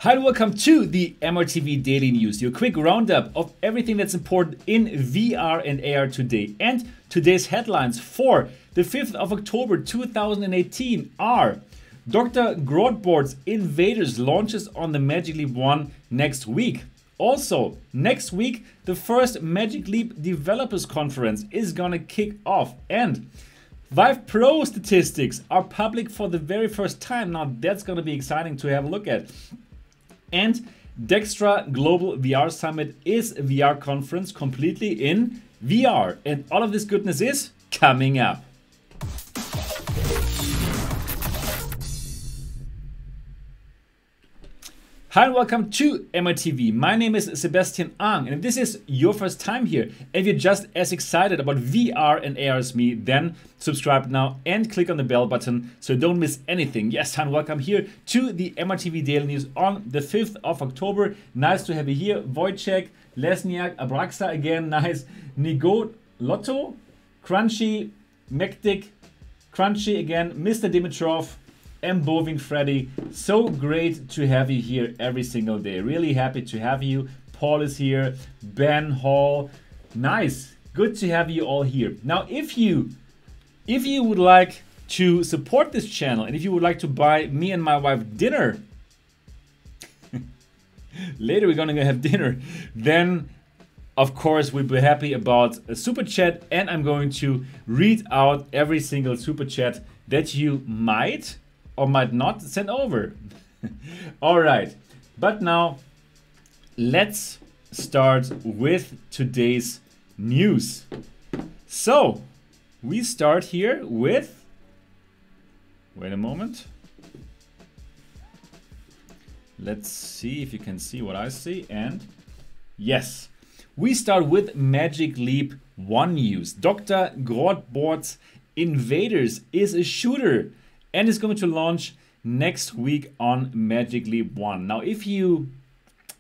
Hi and welcome to the MRTV Daily News, your quick roundup of everything that's important in VR and AR today. And today's headlines for the 5th of October 2018 are: Dr. Grordbords Invaders launches on the Magic Leap 1 next week. Also, next week, the first Magic Leap Developers Conference is gonna kick off. And Vive Pro statistics are public for the very first time. Now that's gonna be exciting to have a look at. And Dextra Global VR Summit is a VR conference completely in VR. And all of this goodness is coming up. Hi and welcome to MRTV. My name is Sebastian Ang, and if this is your first time here, and if you're just as excited about VR and AR as me, then subscribe now and click on the bell button so you don't miss anything. Yes, and welcome here to the MRTV Daily News on the 5th of October. Nice to have you here. Wojciech, Lesniak, Abraxa again, nice. Nigo, Lotto, Crunchy, Mektik, Crunchy again, Mr. Dimitrov, and Boving Freddy. So great to have you here every single day. Really happy to have you. Paul is here, Ben Hall. Nice, good to have you all here. Now, if you would like to support this channel and if you would like to buy me and my wife dinner, later we're gonna go have dinner, then of course we'll be happy about a super chat, and I'm going to read out every single super chat that you might or might not send over. All right, but now let's start with today's news. So we start here with, wait a moment. Let's see if you can see what I see, and yes, we start with Magic Leap 1 news. Dr. Grordbords Invaders is a shooter and is going to launch next week on Magic Leap 1. Now, if you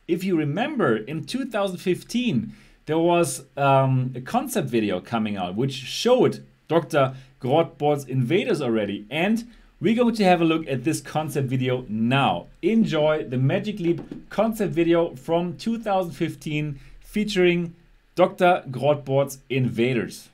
remember, in 2015, there was a concept video coming out which showed Dr. Grordbords Invaders already. And we're going to have a look at this concept video now. Enjoy the Magic Leap concept video from 2015 featuring Dr. Grordbords Invaders.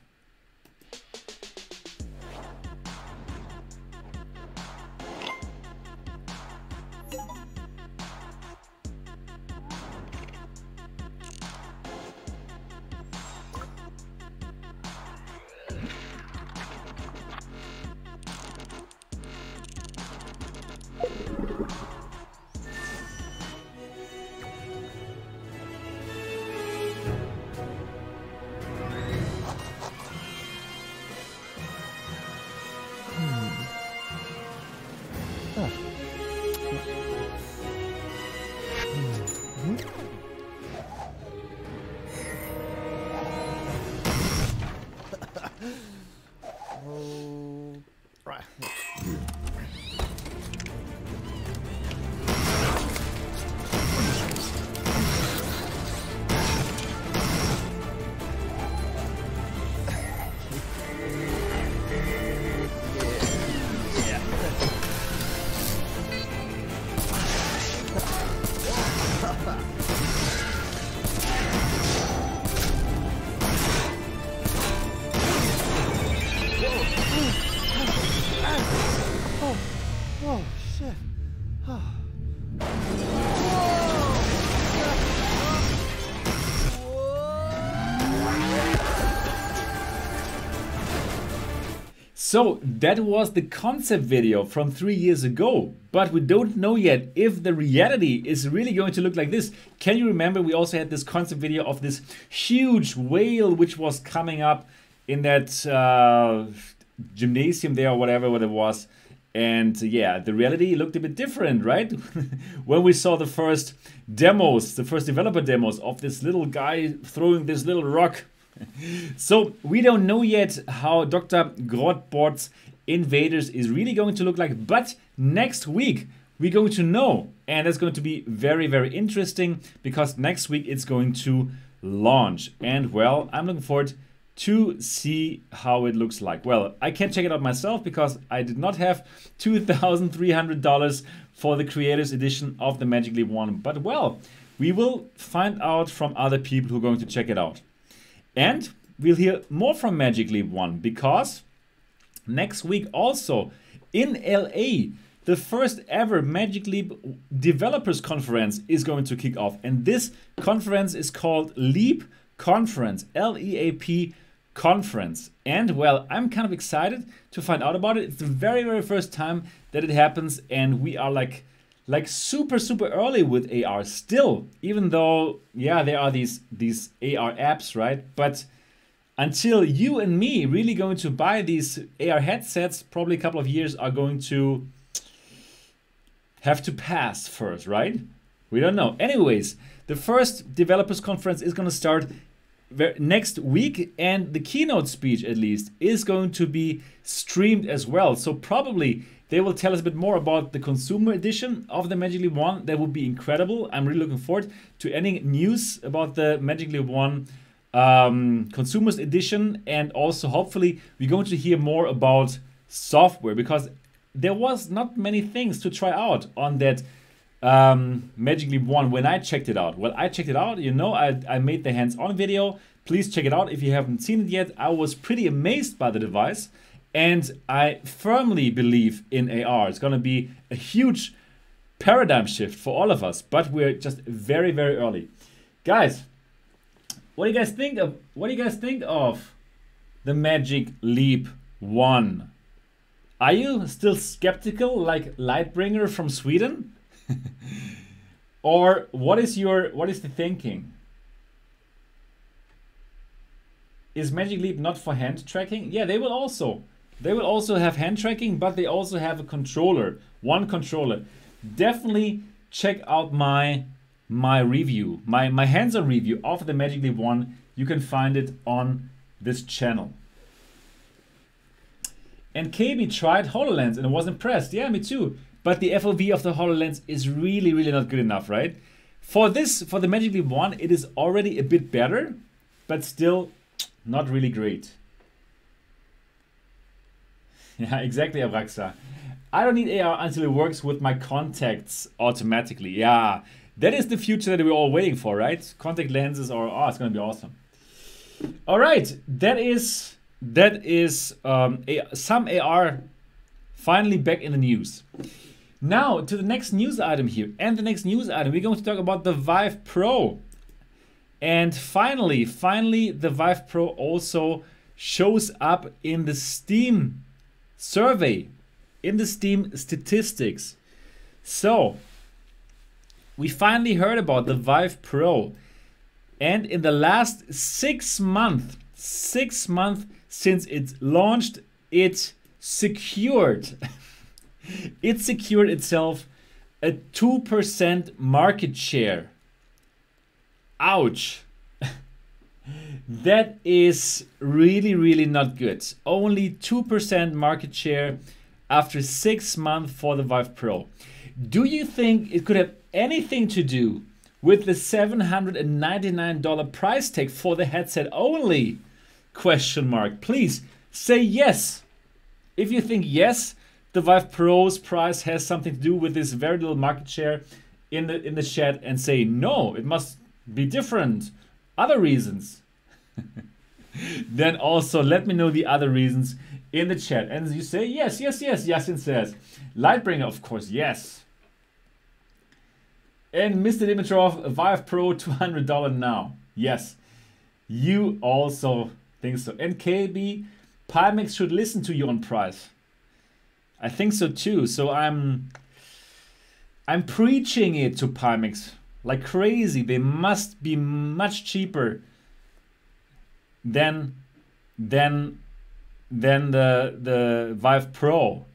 Oh, shit. Oh. So that was the concept video from 3 years ago, but we don't know yet if the reality is really going to look like this. Can you remember we also had this concept video of this huge whale which was coming up in that gymnasium there or whatever it was? And yeah, the reality looked a bit different, right? When we saw the first demos, the first developer demos of this little guy throwing this little rock. So we don't know yet how Dr. Grordbords Invaders is really going to look like, but next week we're going to know, and it's going to be very, very interesting because next week it's going to launch. And well, I'm looking forward to see how it looks like. Well, I can't check it out myself because I did not have $2,300 for the creators edition of the Magic Leap 1. But well, we will find out from other people who are going to check it out. And we'll hear more from Magic Leap 1 because next week also in LA, the first ever Magic Leap Developers Conference is going to kick off. And this conference is called Leap Conference, L-E-A-P Conference. And well, I'm kind of excited to find out about it. It's the very, very first time that it happens. And we are like super, super early with AR still, even though, yeah, there are these AR apps, right? But until you and me really going to buy these AR headsets, probably a couple of years are going to have to pass first, right? We don't know. Anyways, the first developers conference is going to start next week, and the keynote speech at least is going to be streamed as well. So probably they will tell us a bit more about the consumer edition of the Magic Leap 1. That would be incredible. I'm really looking forward to any news about the Magic Leap 1 consumers edition, and also hopefully we're going to hear more about software, because there was not many things to try out on that Magic Leap 1 when I checked it out. Well, I checked it out, you know, I made the hands-on video. Please check it out if you haven't seen it yet. I was pretty amazed by the device, and I firmly believe in AR. It's gonna be a huge paradigm shift for all of us, but we're just very, very early. Guys, what do you guys think of the Magic Leap 1? Are you still skeptical like Lightbringer from Sweden? Or what is the thinking? Is Magic Leap not for hand tracking? Yeah, they will also have hand tracking, but they also have a controller, one controller. Definitely check out my review, my hands-on review of the Magic Leap 1. You can find it on this channel. And KB tried HoloLens and was impressed. Yeah, me too. But the FOV of the HoloLens is really, really not good enough, right? For the Magic Leap 1, it is already a bit better, but still not really great. Yeah, exactly, Abraxa. I don't need AR until it works with my contacts automatically. Yeah, that is the future that we're all waiting for, right? Contact lenses, or oh, it's gonna be awesome. All right, that is some AR finally back in the news. Now to the next news item here, and the next news item we're going to talk about the Vive Pro. And finally the Vive Pro also shows up in the Steam survey, in the Steam statistics. So we finally heard about the Vive Pro, and in the last 6 months since it launched, it secured itself a 2% market share. Ouch. That is really, really not good. Only 2% market share after 6 months for the Vive Pro. Do you think it could have anything to do with the $799 price tag for the headset only? Question mark. Please say yes. If you think yes, the Vive Pro's price has something to do with this very little market share in the chat, and say no, it must be different, other reasons. Then also let me know the other reasons in the chat. And you say yes, yes, yes. Yasin says Lightbringer, of course, yes. And Mr. Dimitrov, Vive Pro $200 now. Yes, you also think so. And KB, Pimax should listen to you on price. I think so too. So I'm preaching it to Pimax like crazy. They must be much cheaper than the Vive Pro.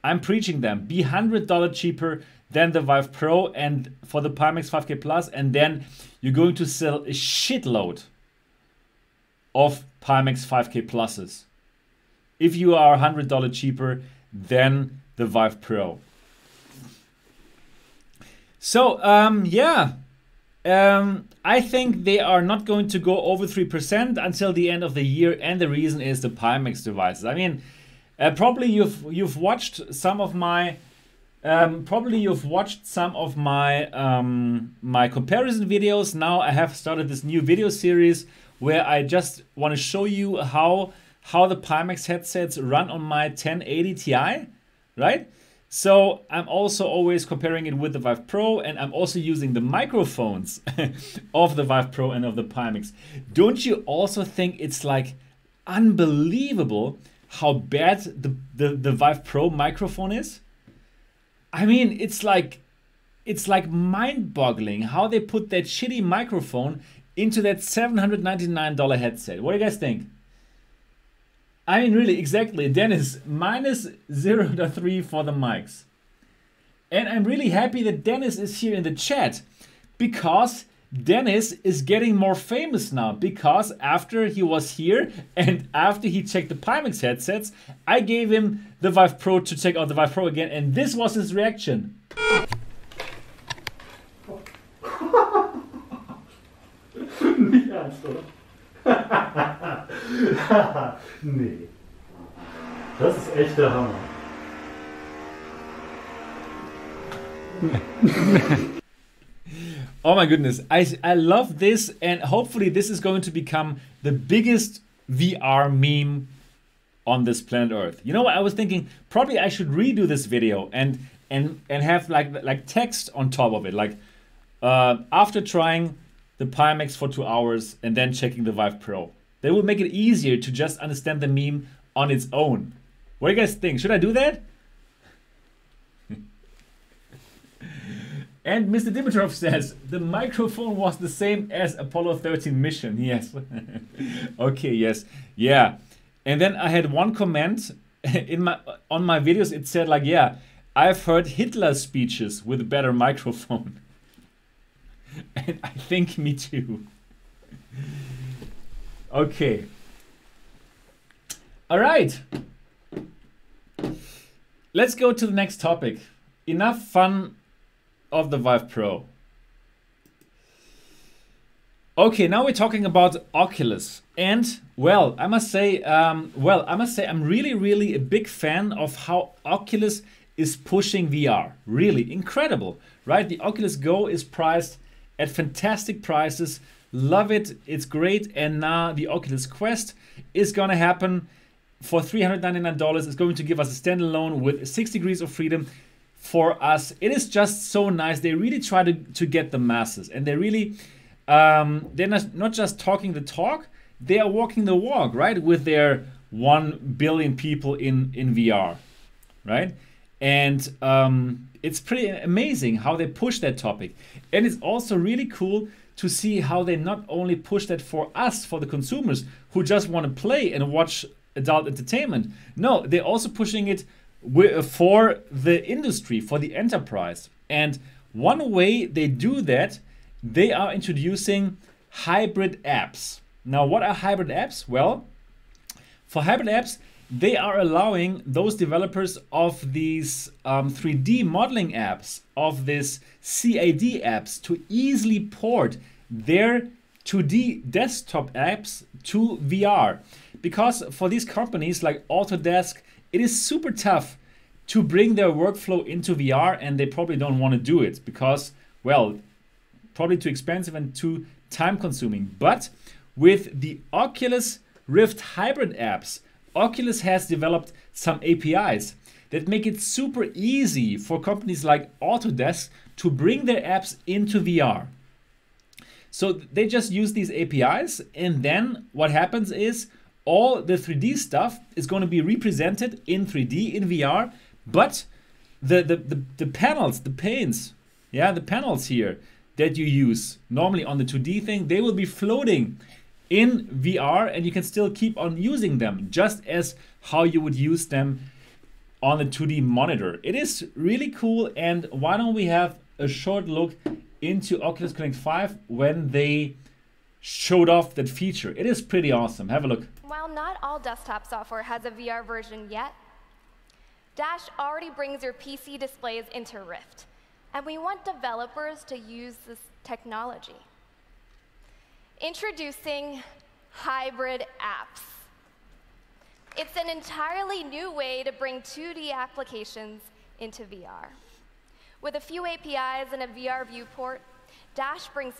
I'm preaching them. Be $100 cheaper than the Vive Pro and for the Pimax 5K Plus, and then you're going to sell a shitload of Pimax 5K Pluses if you are $100 cheaper than the Vive Pro. So I think they are not going to go over 3% until the end of the year, and the reason is the Pimax devices. I mean, probably you've watched some of my Probably you've watched some of my my comparison videos. Now I have started this new video series where I just want to show you how the Pimax headsets run on my 1080 Ti, right? So I'm also always comparing it with the Vive Pro, and I'm also using the microphones of the Vive Pro and of the Pimax. Don't you also think it's like unbelievable how bad the Vive Pro microphone is? I mean, it's like mind-boggling how they put that shitty microphone into that $799 headset. What do you guys think? I mean, really, exactly. Dennis, minus 0.3 for the mics. And I'm really happy that Dennis is here in the chat, because Dennis is getting more famous now, because after he was here and after he checked the Pimax headsets, I gave him the Vive Pro to check out the Vive Pro again, and this was his reaction. Nicht ernst, oder? Nee. Das ist echt der Hammer. Oh my goodness, I love this, and hopefully this is going to become the biggest VR meme on this planet Earth. You know what I was thinking? Probably I should redo this video and have like text on top of it, like after trying the Pimax for 2 hours and then checking the Vive Pro. That would make it easier to just understand the meme on its own. What do you guys think? Should I do that? And Mr. Dimitrov says, the microphone was the same as Apollo 13 mission. Yes. Okay, yes. Yeah. And then I had one comment on my videos. It said like, yeah, I've heard Hitler's speeches with a better microphone. And I think me too. Okay. All right. Let's go to the next topic. Enough fun of the Vive Pro. Okay, now we're talking about Oculus. And well, I must say I'm really a big fan of how Oculus is pushing VR. Really incredible, right? The Oculus Go is priced at fantastic prices. Love it, it's great. And now the Oculus Quest is gonna happen for $399. It's going to give us a standalone with 6 degrees of freedom for us. It is just so nice. They really try to get the masses, and they really they're not just talking the talk, they are walking the walk, right? With their 1 billion people in VR, right? And it's pretty amazing how they push that topic. And it's also really cool to see how they not only push that for us, for the consumers who just want to play and watch adult entertainment. No, they're also pushing it for the industry, for the enterprise. And one way they do that, they are introducing hybrid apps. Now, what are hybrid apps? Well, for hybrid apps, they are allowing those developers of these 3D modeling apps, of this CAD apps, to easily port their 2D desktop apps to VR. Because for these companies like Autodesk, it is super tough to bring their workflow into VR, and they probably don't want to do it because, well, probably too expensive and too time consuming. But with the Oculus Rift hybrid apps, Oculus has developed some APIs that make it super easy for companies like Autodesk to bring their apps into VR. So they just use these APIs, and then what happens is all the 3D stuff is going to be represented in 3D in VR, but the panels, the panes, yeah, the panels here that you use normally on the 2D thing, they will be floating in VR, and you can still keep on using them just as how you would use them on the 2D monitor. It is really cool, and why don't we have a short look into Oculus Connect 5 when they showed off that feature. It is pretty awesome. Have a look. While not all desktop software has a VR version yet, Dash already brings your PC displays into Rift, and we want developers to use this technology. Introducing hybrid apps. It's an entirely new way to bring 2D applications into VR. With a few APIs and a VR viewport, Dash brings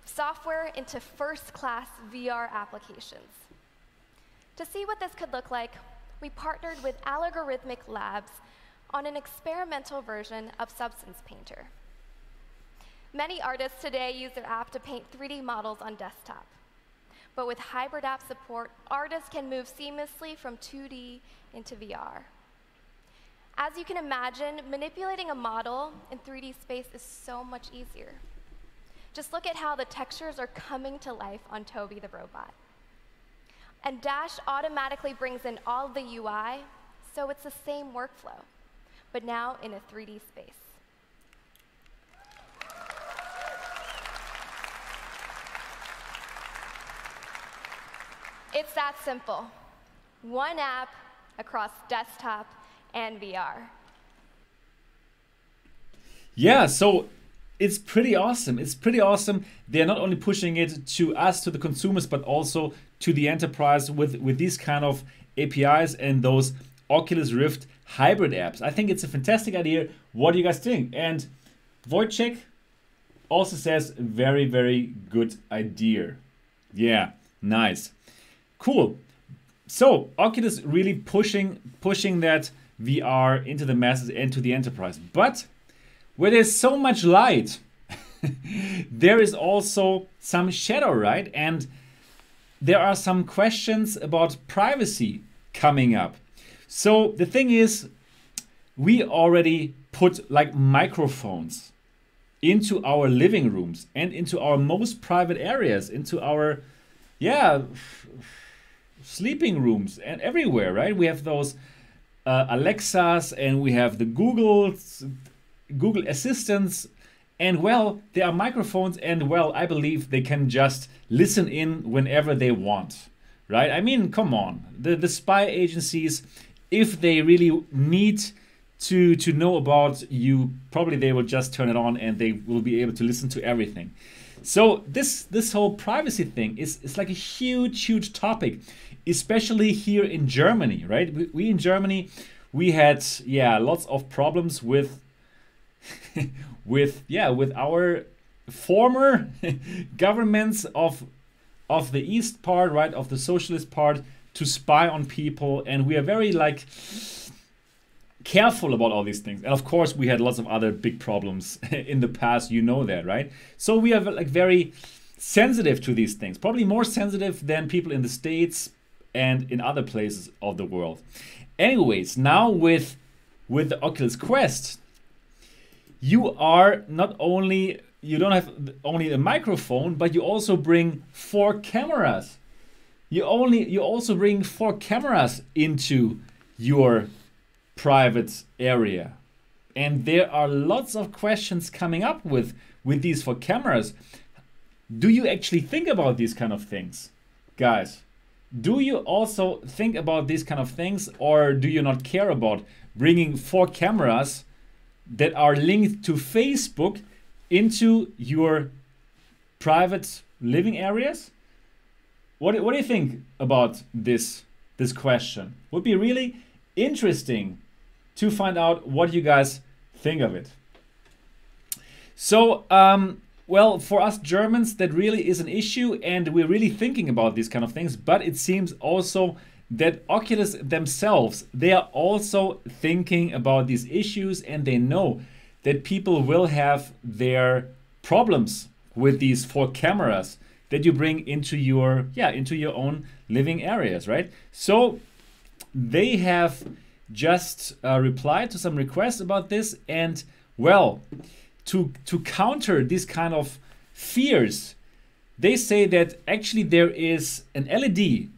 software into first-class VR applications. To see what this could look like, we partnered with Algorithmic Labs on an experimental version of Substance Painter. Many artists today use their app to paint 3D models on desktop. But with hybrid app support, artists can move seamlessly from 2D into VR. As you can imagine, manipulating a model in 3D space is so much easier. Just look at how the textures are coming to life on Toby the robot. And Dash automatically brings in all of the UI, so it's the same workflow, but now in a 3D space. It's that simple. One app across desktop and VR. Yeah, so it's pretty awesome. It's pretty awesome. They're not only pushing it to us, to the consumers, but also to the enterprise with these kind of APIs and those Oculus Rift hybrid apps. I think it's a fantastic idea. What do you guys think? And Wojciech also says very, very good idea. Yeah, nice. Cool. So Oculus really pushing that VR into the masses and to the enterprise. But where there's so much light, there is also some shadow, right? And there are some questions about privacy coming up. So the thing is, we already put like microphones into our living rooms and into our most private areas, into our, sleeping rooms and everywhere, right? We have those Alexas and we have the Google Assistants, and well, there are microphones, and well, I believe they can just listen in whenever they want, right? I mean, come on, the spy agencies, if they really need to know about you, probably they will just turn it on and they will be able to listen to everything. So this whole privacy thing is like a huge topic, especially here in Germany, right? We in Germany, we had lots of problems with with our former governments of the east part, right, of the socialist part, to spy on people, and we are very like careful about all these things. And of course we had lots of other big problems in the past, you know that, right? So we are like very sensitive to these things, probably more sensitive than people in the States and in other places of the world. Anyways, now with the Oculus Quest, you are not only, you don't have only a microphone, but you also bring 4 cameras. You also bring 4 cameras into your private area. And there are lots of questions coming up with these 4 cameras. Do you actually think about these kind of things, guys? Do you also think about these kind of things, or do you not care about bringing 4 cameras that are linked to Facebook into your private living areas? What do you think about this question? Would be really interesting to find out what you guys think of it. So, well, for us Germans, that really is an issue, and we're really thinking about these kind of things. But it seems also that Oculus themselves, they are also thinking about these issues, and they know that people will have their problems with these 4 cameras that you bring into your own living areas, right? So they have just replied to some requests about this, and well, to counter these kind of fears, they say that actually there is an LED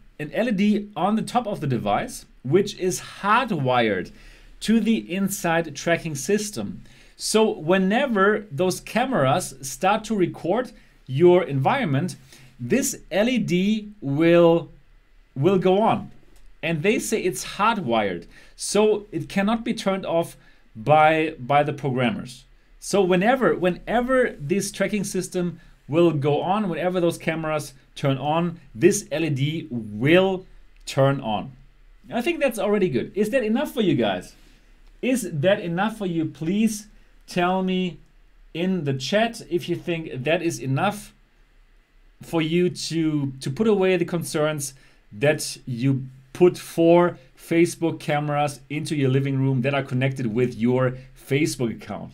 on the top of the device, which is hardwired to the inside tracking system. So whenever those cameras start to record your environment, this LED will go on. And they say it's hardwired, so it cannot be turned off by the programmers. So whenever this tracking system will go on, whenever those cameras turn on, this LED will turn on. I think that's already good. Is that enough for you guys? Is that enough for you? Please tell me in the chat if you think that is enough for you to put away the concerns that you put 4 Facebook cameras into your living room that are connected with your Facebook account.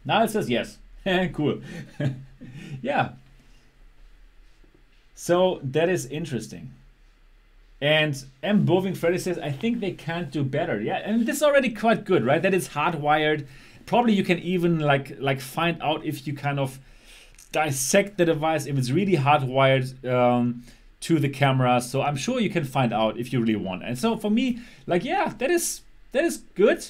Now it says yes. Cool. Yeah. So that is interesting. And M. Boving Freddy says, I think they can't do better. Yeah, and this is already quite good, right? That is hardwired. Probably you can even like find out if you kind of dissect the device, if it's really hardwired to the camera. So I'm sure you can find out if you really want. And so for me, like, yeah, that is good.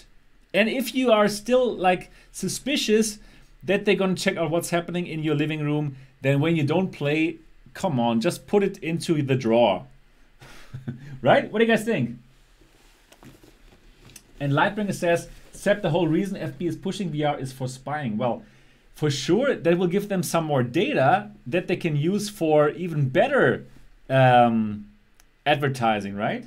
And if you are still like suspicious that they're gonna check out what's happening in your living room, then when you don't play, come on, just put it into the drawer. Right? What do you guys think? And Lightbringer says, Seb, the whole reason FB is pushing VR is for spying. Well, for sure, that will give them some more data that they can use for even better advertising, right?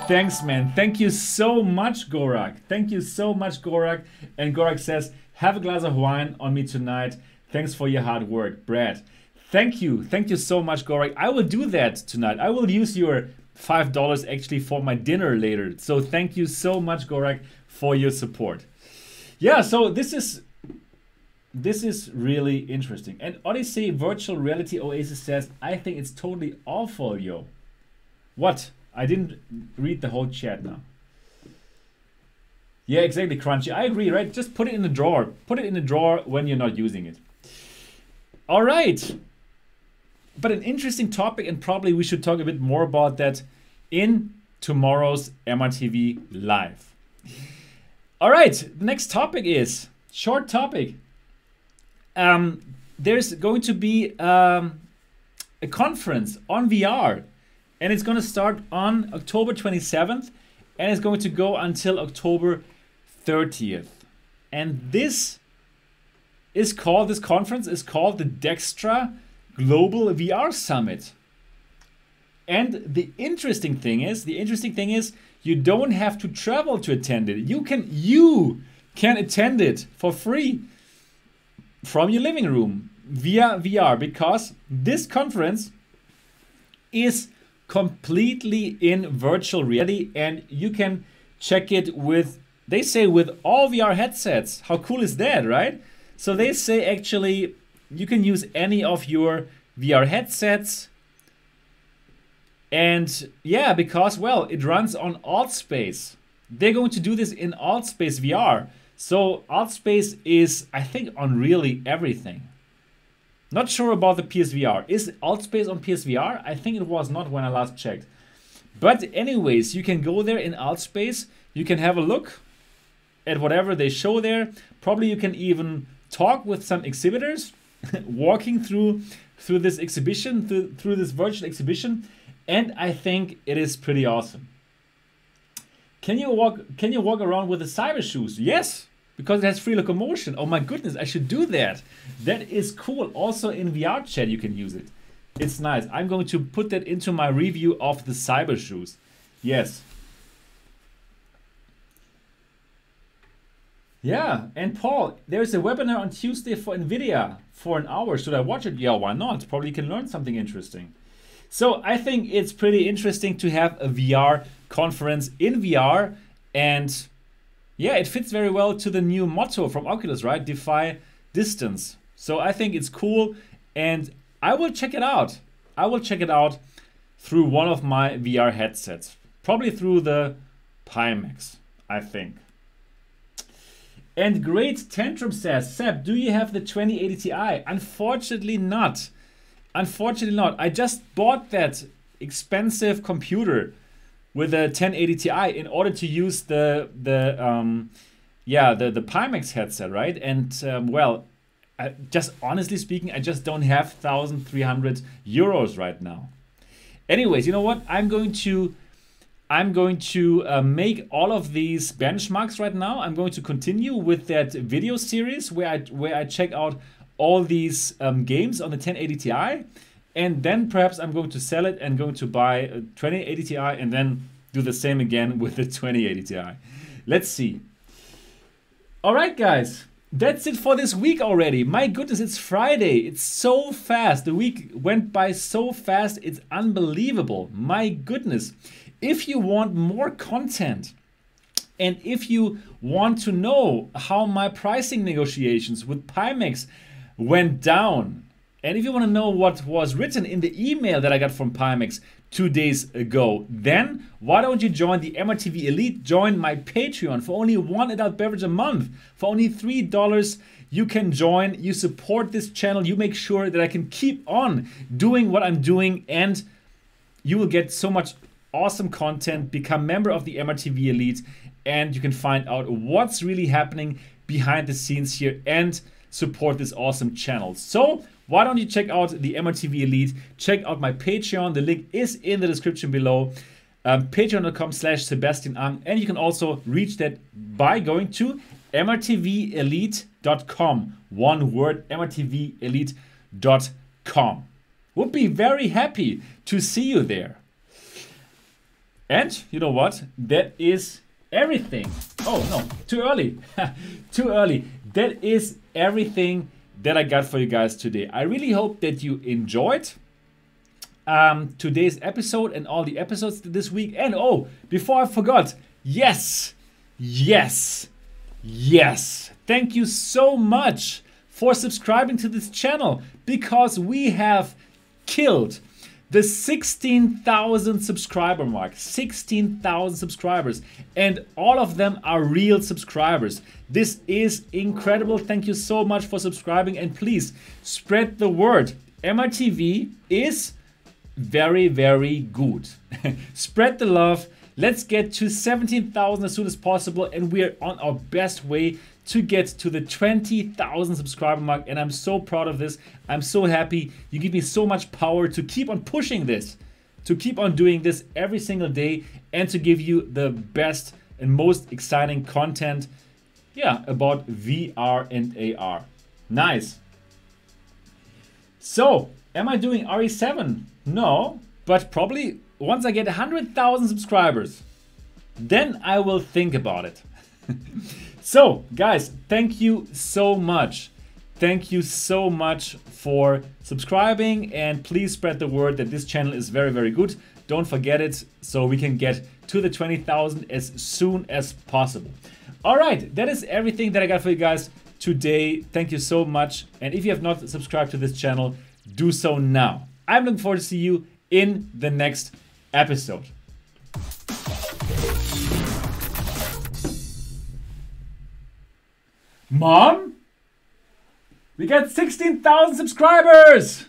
Thanks, man. Thank you so much, Gorak. Thank you so much, Gorak. And Gorak says, have a glass of wine on me tonight. Thanks for your hard work, Brad. Thank you so much, Gorak. I will do that tonight. I will use your $5 actually for my dinner later. So thank you so much, Gorak, for your support. Yeah, so this is really interesting. And Odyssey Virtual Reality Oasis says, I think it's totally awful, yo. What? I didn't read the whole chat now. Yeah, exactly, Crunchy. I agree, right? Just put it in the drawer. Put it in the drawer when you're not using it. All right. But an interesting topic, and probably we should talk a bit more about that in tomorrow's MRTV Live. All right, the next topic is, short topic. There's going to be a conference on VR, and it's going to start on October 27th, and it's going to go until October 30th. And this conference is called the Dextra Global VR Summit. And the interesting thing is you don't have to travel to attend it. You can attend it for free from your living room via VR, because this conference is completely in virtual reality, and you can check it with, they say, with all VR headsets. How cool is that, right? So they say actually you can use any of your VR headsets. And yeah, because, well, it runs on AltSpace. They're going to do this in AltSpace VR. So AltSpace is, I think, on really everything. Not sure about the PSVR. Is AltSpace on PSVR? I think it was not when I last checked. But anyways, you can go there in AltSpace. You can have a look at whatever they show there. Probably you can even talk with some exhibitors walking through this exhibition, through this virtual exhibition. And I think it is pretty awesome. Can you walk around with the cyber shoes? Yes, because it has free locomotion. Oh my goodness, I should do that. That is cool. Also in VR chat you can use it. It's nice. I'm going to put that into my review of the cyber shoes. Yes. Yeah, and Paul, there's a webinar on Tuesday for NVIDIA for an hour. Should I watch it? Yeah, why not? Probably you can learn something interesting. So I think it's pretty interesting to have a VR conference in VR, and yeah, it fits very well to the new motto from Oculus, right? Defy distance. So I think it's cool, and I will check it out. I will check it out through one of my VR headsets, probably through the Pimax, I think. And Great Tantrum says, Seb, do you have the 2080 Ti? Unfortunately not. Unfortunately not. I just bought that expensive computer with a 1080 Ti in order to use the Pimax headset, right? And well, just honestly speaking, I just don't have 1,300 euros right now. Anyways, you know what? I'm going to make all of these benchmarks right now. I'm going to continue with that video series where I check out all these games on the 1080 Ti, and then perhaps I'm going to sell it and going to buy a 2080 Ti and then do the same again with the 2080 Ti. Let's see. All right, guys. That's it for this week already. My goodness, it's Friday. It's so fast. The week went by so fast. It's unbelievable. My goodness. If you want more content and if you want to know how my pricing negotiations with Pimax went down, and if you want to know what was written in the email that I got from Pimax 2 days ago, then why don't you join the MRTV Elite? Join my Patreon for only 1 adult beverage a month. For only $3, you can join. You support this channel. You make sure that I can keep on doing what I'm doing, and you will get so much awesome content. Become member of the MRTV Elite, and you can find out what's really happening behind the scenes here and support this awesome channel. So why don't you check out the MRTV Elite? Check out my Patreon. The link is in the description below. Patreon.com/SebastianAng. And you can also reach that by going to mrtvelite.com. One word, mrtvelite.com. Would be very happy to see you there. And you know what? That is everything. Oh no, too early. Too early. That is everything that I got for you guys today. I really hope that you enjoyed today's episode and all the episodes this week. And oh, before I forgot, yes. Thank you so much for subscribing to this channel, because we have killed the 16,000 subscriber mark. 16,000 subscribers, and all of them are real subscribers. This is incredible. Thank you so much for subscribing, and please spread the word. MRTV is very, very good. Spread the love. Let's get to 17,000 as soon as possible, and we're on our best way to get to the 20,000 subscriber mark, and I'm so proud of this. I'm so happy. You give me so much power to keep on pushing this, to keep on doing this every single day, and to give you the best and most exciting content, yeah, about VR and AR. Nice. So, am I doing RE7? No, but probably once I get 100,000 subscribers, then I will think about it. So, guys, thank you so much. Thank you so much for subscribing, and please spread the word that this channel is very, very good. Don't forget it, so we can get to the 20,000 as soon as possible. All right, that is everything that I got for you guys today. Thank you so much. And if you have not subscribed to this channel, do so now. I'm looking forward to see you in the next episode. Mom, we got 16,000 subscribers!